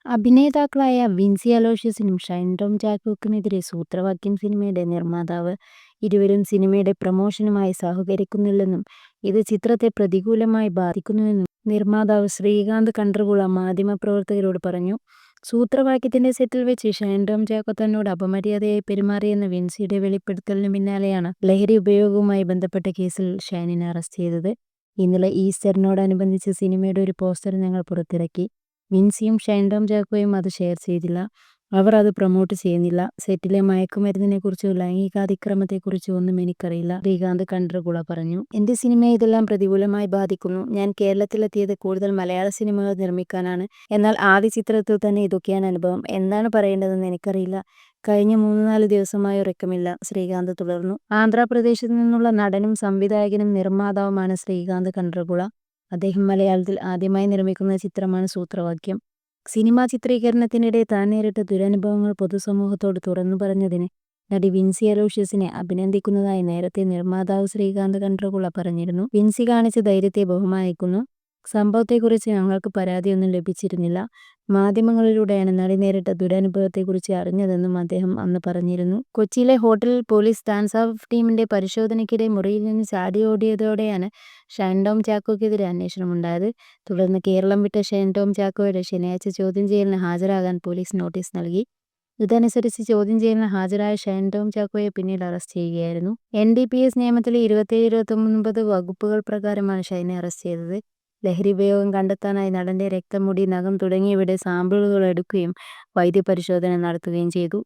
അഭിനേതാക്കളായ വിൻസി അലോഷ്യസിനും ഷൈൻ ടോം ചാക്കോക്കുമെതിരെ സൂത്രവാക്യം സിനിമയുടെ നിർമ്മാതാവ് ഇരുവരും സിനിമയുടെ പ്രമോഷനുമായി സഹകരിക്കുന്നില്ലെന്നും ഇത് ചിത്രത്തെ പ്രതികൂലമായി ബാധിക്കുന്നുവെന്നും നിർമ്മാതാവ് ശ്രീകാന്ത് കണ്ട്രകുള മാധ്യമപ്രവർത്തകരോട് പറഞ്ഞു. സൂത്രവാക്യത്തിന്റെ സെറ്റിൽ വെച്ച് ഷൈൻ ടോം ചാക്കോ തന്നോട് അപമര്യാദയായി പെരുമാറിയെന്ന വിൻസിയുടെ വെളിപ്പെടുത്തലിനു പിന്നാലെയാണ് ലഹരി ഉപയോഗവുമായി ബന്ധപ്പെട്ട കേസിൽ ഷൈനിനെ അറസ്റ്റ് ചെയ്തത്. ഇന്നലെ ഈസ്റ്ററിനോടനുബന്ധിച്ച് സിനിമയുടെ ഒരു പോസ്റ്റർ ഞങ്ങൾ പുറത്തിറക്കി. വിൻസിയും ഷൈൻ ടോം ചാക്കോയും അത് ഷെയർ ചെയ്തില്ല. അവർ അത് പ്രൊമോട്ട് ചെയ്യുന്നില്ല. സെറ്റിലെ മയക്കുമരുന്നിനെക്കുറിച്ചോ ലൈംഗികാതിക്രമത്തെക്കുറിച്ചോ ഒന്നും എനിക്കറിയില്ല, ശ്രീകാന്ത് കണ്ട്രകുള പറഞ്ഞു. എന്റെ സിനിമയെ ഇതെല്ലാം പ്രതികൂലമായി ബാധിക്കുന്നു. ഞാൻ കേരളത്തിലെത്തിയത് കൂടുതൽ മലയാള സിനിമകൾ നിർമ്മിക്കാനാണ്. എന്നാൽ ആദ്യ ചിത്രത്തിൽ തന്നെ ഇതൊക്കെയാണ് അനുഭവം. എന്താണ് പറയേണ്ടതെന്ന് എനിക്കറിയില്ല. കഴിഞ്ഞ 3-4 ദിവസമായി ഉറക്കമില്ല, ശ്രീകാന്ത് തുടർന്നു. ആന്ധ്രാപ്രദേശിൽ നിന്നുള്ള നടനും സംവിധായകനും നിർമ്മാതാവുമാണ് ശ്രീകാന്ത് കണ്ട്രകുള. അദ്ദേഹം മലയാളത്തിൽ ആദ്യമായി നിർമ്മിക്കുന്ന ചിത്രമാണ് സൂത്രവാക്യം. സിനിമാ ചിത്രീകരണത്തിനിടെ താൻ നേരിട്ട ദുരനുഭവങ്ങൾ പൊതുസമൂഹത്തോട് തുറന്നു പറഞ്ഞതിന് നടി വിൻസി അലോഷ്യസിനെ അഭിനന്ദിക്കുന്നതായി നേരത്തെ നിർമ്മാതാവ് ശ്രീകാന്ത് കണ്ട്രകുള പറഞ്ഞിരുന്നു. വിൻസി കാണിച്ച ധൈര്യത്തെ ബഹുമാനിക്കുന്നു. സംഭവത്തെക്കുറിച്ച് ഞങ്ങൾക്ക് പരാതിയൊന്നും ലഭിച്ചിരുന്നില്ല. മാധ്യമങ്ങളിലൂടെയാണ് നടി നേരിട്ട ദുരനുഭവത്തെക്കുറിച്ച് അറിഞ്ഞതെന്നും അദ്ദേഹം അന്ന് പറഞ്ഞിരുന്നു. കൊച്ചിയിലെ ഹോട്ടലിൽ പോലീസ് ഡാൻസ് ഓഫ് ടീമിന്റെ പരിശോധനയ്ക്കിടെ മുറിയിൽ നിന്ന് ചാടിയോടിയതോടെയാണ് ഷൈൻ ടോം ചാക്കോയ്ക്കെതിരെ അന്വേഷണമുണ്ടായത്. തുടർന്ന് കേരളം വിട്ട ഷൈൻ ടോം ചാക്കോയുടെ ശനിയാഴ്ച ചോദ്യം ചെയ്യലിന് ഹാജരാകാൻ പോലീസ് നോട്ടീസ് നൽകി. ഇതനുസരിച്ച് ചോദ്യം ചെയ്യലിന് ഹാജരായ ഷൈൻ ടോം ചാക്കോയെ പിന്നീട് അറസ്റ്റ് ചെയ്യുകയായിരുന്നു. NDPS നിയമത്തിലെ 27-29 വകുപ്പുകൾ പ്രകാരമാണ് ഷൈനെ അറസ്റ്റ് ചെയ്തത്. ലഹരി ഉപയോഗം കണ്ടെത്താനായി നടന്റെ രക്തം, മുടി, നഖം തുടങ്ങിയവയുടെ സാമ്പിളുകൾ എടുക്കുകയും വൈദ്യപരിശോധന നടത്തുകയും ചെയ്തു.